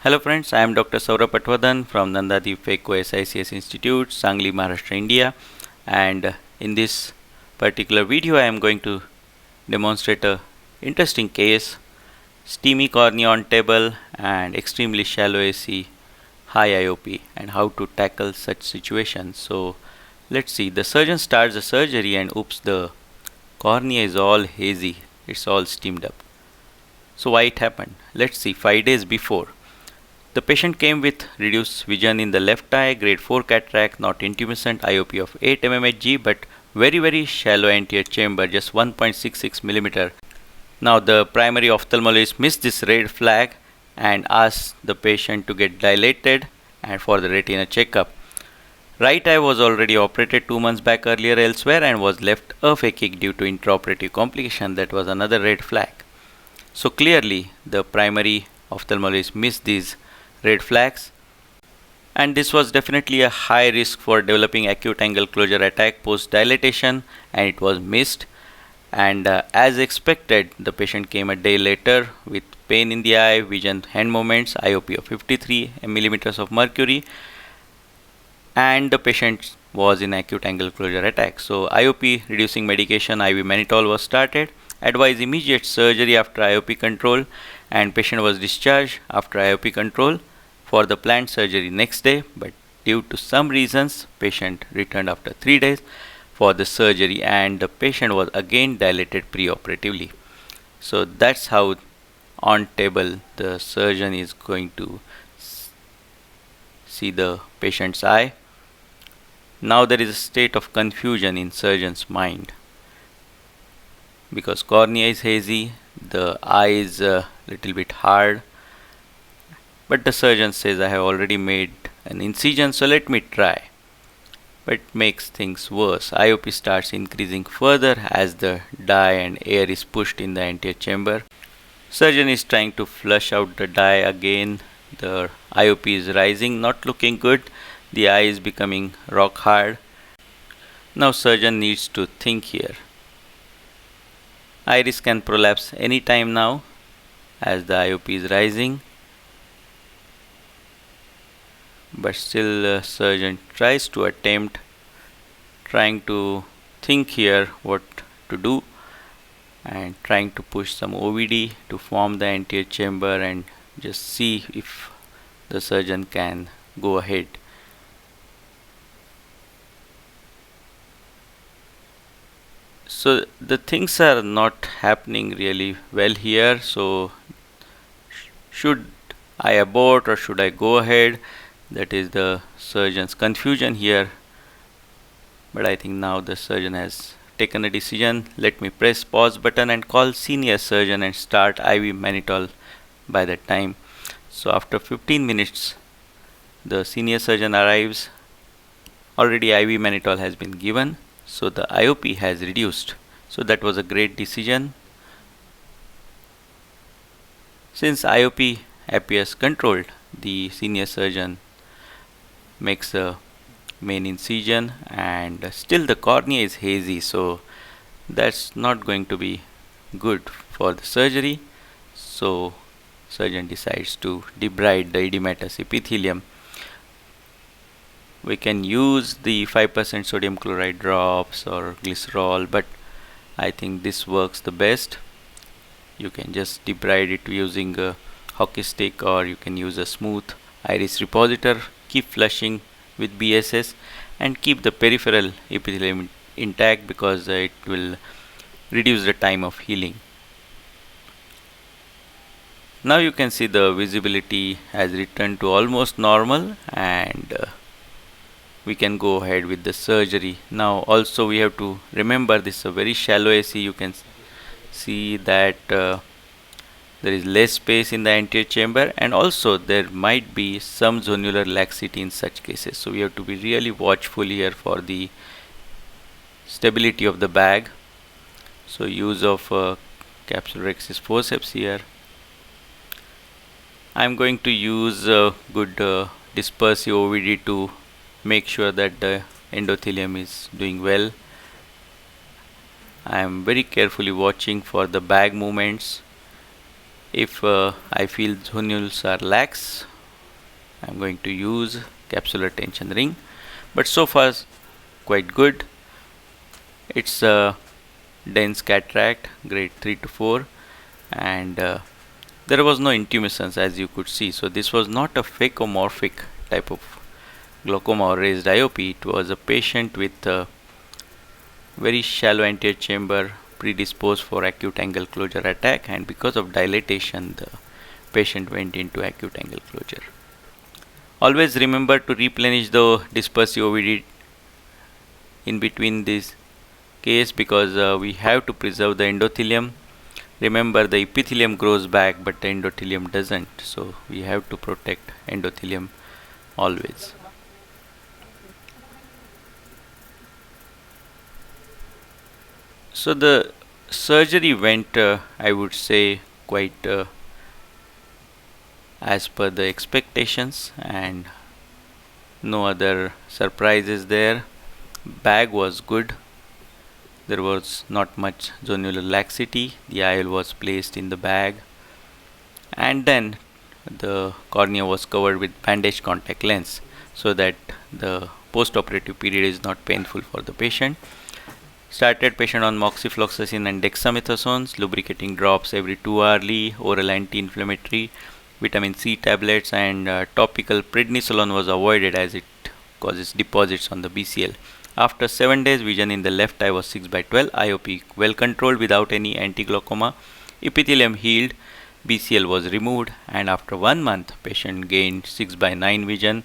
Hello friends, I am Dr. Saurabh Patwardhan from Nandadeep FECO SICS Institute, Sangli, Maharashtra, India. And in this particular video, I am going to demonstrate a interesting case, steamy cornea on table and extremely shallow AC, high IOP, and how to tackle such situations. So let's see, the surgeon starts the surgery and oops, the cornea is all hazy, it's all steamed up. So why it happened? Let's see, 5 days before. The patient came with reduced vision in the left eye, grade 4 cataract, not intumescent, IOP of 8 mmHg, but very shallow anterior chamber, just 1.66 millimeter. Now the primary ophthalmologist missed this red flag and asked the patient to get dilated and for the retina checkup. Right eye was already operated 2 months back earlier elsewhere and was left aphakic due to intraoperative complication. That was another red flag. So clearly the primary ophthalmologist missed these red flags, and this was definitely a high risk for developing acute angle closure attack post dilatation, and it was missed. And as expected, the patient came a day later with pain in the eye, vision, hand movements, IOP of 53 millimeters of mercury, and the patient was in acute angle closure attack. So IOP reducing medication IV mannitol was started, advised immediate surgery after IOP control, and patient was discharged after IOP control for the planned surgery next day, but due to some reasons patient returned after 3 days for the surgery and the patient was again dilated preoperatively. So that's how on table the surgeon is going to see the patient's eye. Now there is a state of confusion in surgeon's mind because cornea is hazy, the eye is a little bit hard, but the surgeon says I have already made an incision, so let me try. But it makes things worse. IOP starts increasing further as the dye and air is pushed in the anterior chamber. Surgeon is trying to flush out the dye again. The IOP is rising, not looking good. The eye is becoming rock hard. Now surgeon needs to think here. Iris can prolapse anytime now as the IOP is rising. But still surgeon tries to trying to think here what to do and trying to push some OVD to form the anterior chamber and just see if the surgeon can go ahead. So the things are not happening really well here, so should I abort or should I go ahead? That is the surgeon's confusion here, but I think now the surgeon has taken a decision. Let me press pause button and call senior surgeon and start IV mannitol by that time. So after 15 minutes the senior surgeon arrives. Already IV mannitol has been given, so the IOP has reduced. So that was a great decision. Since IOP appears controlled, the senior surgeon makes a main incision and still the cornea is hazy, so that's not going to be good for the surgery. So surgeon decides to debride the edematous epithelium. We can use the 5% sodium chloride drops or glycerol, but I think this works the best. You can just debride it using a hockey stick or you can use a smooth iris repositor. Keep flushing with BSS and keep the peripheral epithelium intact because it will reduce the time of healing. Now you can see the visibility has returned to almost normal and we can go ahead with the surgery. Now also we have to remember this is a very shallow AC. You can see that there is less space in the anterior chamber and also there might be some zonular laxity in such cases. So we have to be really watchful here for the stability of the bag. So use of capsulorhexis forceps here. I am going to use good dispersive OVD to make sure that the endothelium is doing well. I am very carefully watching for the bag movements If I feel zonules are lax, I'm going to use capsular tension ring, but so far quite good. It's a dense cataract, grade 3 to 4, and there was no intumescence, as you could see. So this was not a phacomorphic type of glaucoma or raised IOP. It was a patient with a very shallow anterior chamber, predisposed for acute angle closure attack, and because of dilatation the patient went into acute angle closure. Always remember to replenish the dispersive OVD in between this case, because we have to preserve the endothelium. Remember, the epithelium grows back but the endothelium doesn't, so we have to protect endothelium always. So the surgery went, I would say, quite as per the expectations, and no other surprises there. Bag was good. There was not much zonular laxity. The IOL was placed in the bag, and then the cornea was covered with bandaged contact lens so that the post-operative period is not painful for the patient. Started patient on moxifloxacin and dexamethasones, lubricating drops every 2 hourly, oral anti-inflammatory, vitamin C tablets, and topical prednisolone was avoided as it causes deposits on the BCL. After 7 days, vision in the left eye was 6/12, IOP well controlled without any anti-glaucoma, epithelium healed, BCL was removed, and after 1 month, patient gained 6/9 vision,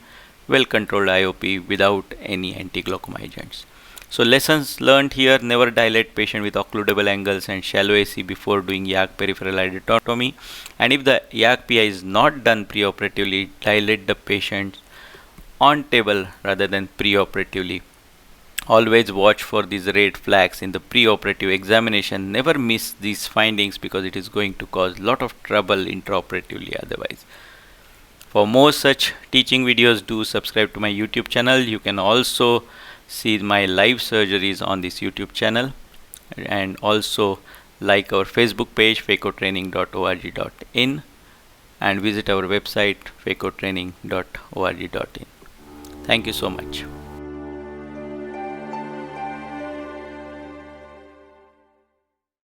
well controlled IOP without any anti-glaucoma agents. So lessons learned here: never dilate patient with occludable angles and shallow AC before doing YAG peripheral iridotomy, and if the YAG PI is not done preoperatively, dilate the patient on table rather than preoperatively. Always watch for these red flags in the preoperative examination. Never miss these findings because it is going to cause a lot of trouble intraoperatively otherwise. For more such teaching videos, do subscribe to my YouTube channel. You can also see my live surgeries on this YouTube channel, and also like our Facebook page phacotraining.org.in, and visit our website phacotraining.org.in. Thank you so much.